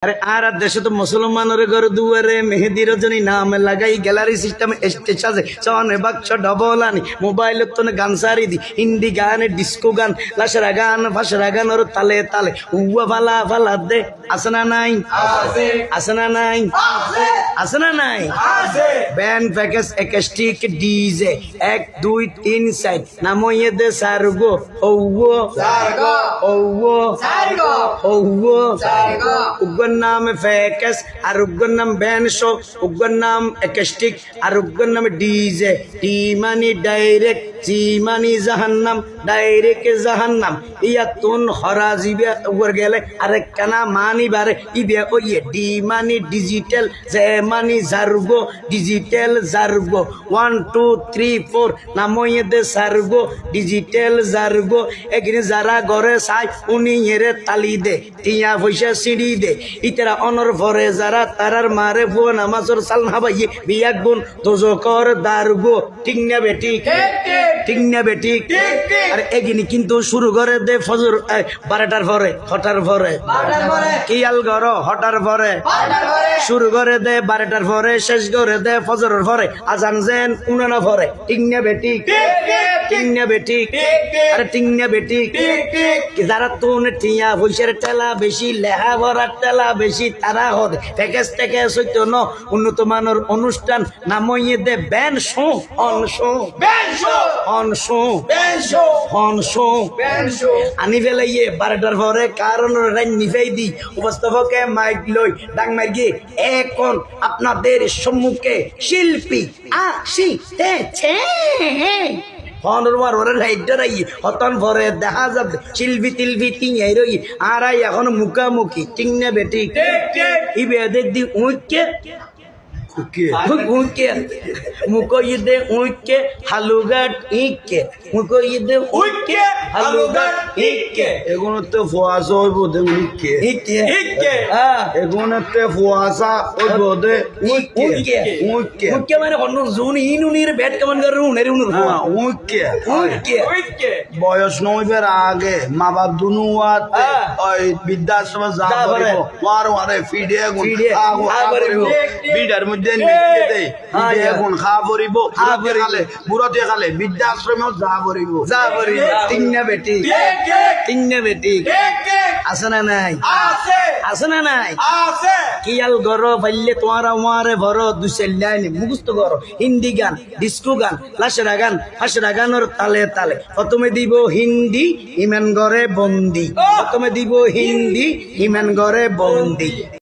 আরে আর দেশে তো মুসলমানের ঘর দুয়ারে মেহেদি রজনী নাম লাগাই গ্যালারি সিস্টেম স্টেজ আছে চনে বাক্স ডবল আনি মোবাইল তো গান সারি দি হিন্দি গান ডিস্কো গান লাশরা গান ফাশরা গান ওর তালে তালে উয়া ফালা ফালা দে আছে না নাই আছে না নাই আছে না নাই ব্যান্ড প্যাকেজ একাস্টিক ডিজে 1 2 3 4 নাময়ে দে সারগো ওও সারগো ওও সারগো ওও সারগো উগর নাম প্যাকেজ আর উগর নাম ব্যান্ড শো উগর নাম একাস্টিক আর উগর নাম ডিজে টি মানি ডাইরেক্ট জি মানি জাহান্নাম ডাইরেক্ট জাহান্নাম ইয়া তুন হরাজিবে উগর গেলে আরে কানা মানি বারে ইবে ওয়ে ডি মানি ডিজিটাল জে মানি জারগো ডিজিটাল জারগো 1 2 3 4 নাময়ে দে সারগো ডিজিটাল জারগো এখানে যারা ঘরে চাই উনি এরে তালি দে টিয়া পয়সা সিঁড়ি দে ইতারা অনর ভরে যারা তারার মারে ভুয়া নামাজর সাল হাবাইয়ে বিয়াক গুন দোজকর দারগো ঠিক না বেটি ঠিক না বেটি আর এগিনি কিন্তু শুরু করে দে ফজর 12টার পরে হঠার পরে কিয়াল ঘর হঠার পরে শুরু করে দে 12টার পরে শেষ করে দে ফজরের পরে আজান যেন উনানা পরে ঠিক না বেটি ঠিক না বেটি আরে ঠিক না বেটি যারা তুন টিয়া পয়সার টেলা বেশি লেহা ভরার টেলা বেশি তারা হদ প্যাকেজ ট্যাকেজ হইতো ন উন্নত মানের অনুষ্ঠান নামইয়ে দে ব্যান show on show on show on show আনি ফেলাইয়ে 12টার পরে কারণ রাইন নিফাই দি উপস্থাপকে মাইক লই ডাং মার গিয়ে এখন আপনাদের সম্মুখে শিল্পী আসিতেছে হতন ভরে দেখা যাবে শিল্পী তিলবি টিঙাই রই আর এখন মুখামুখি ঠিক না বেটি ইবে দি উঁকে মুখে উঁকে হালুগাট ইকে মুখে উঁকে হালুগাট ইকে এগুলোতে ফুয়াশা হইব দে উঁকে ইকে এগুলোতে ফুয়াশা হইব দে উঁকে উঁকে উঁকে মানে কোন জুন ইনুনির ব্যাট কেমন করে উনের উনুর উঁকে উঁকে বয়স নইবার আগে মা বাপ দুনু ওই বৃদ্ধাশ্রমে যা করিব ওয়ারে ফিডে গুণ বিডার মধ্যে এখন খা পড়িব খালে বুড়তে খালে বৃদ্ধাশ্রমেও যা পড়িব তিন না বেটি তিন না বেটি আছে না নাই আছে না নাই কিয়াল গর পাইলে তোমার আমারে ভর দুসেল লাইন মুখস্থ করো হিন্দি গান ডিস্কো গান লাশরা গান ফাশরা গানের তালে তালে প্রথমে দিব হিন্দি ইমান গরে বন্দি প্রথমে দিব হিন্দি ইমান গরে বন্দি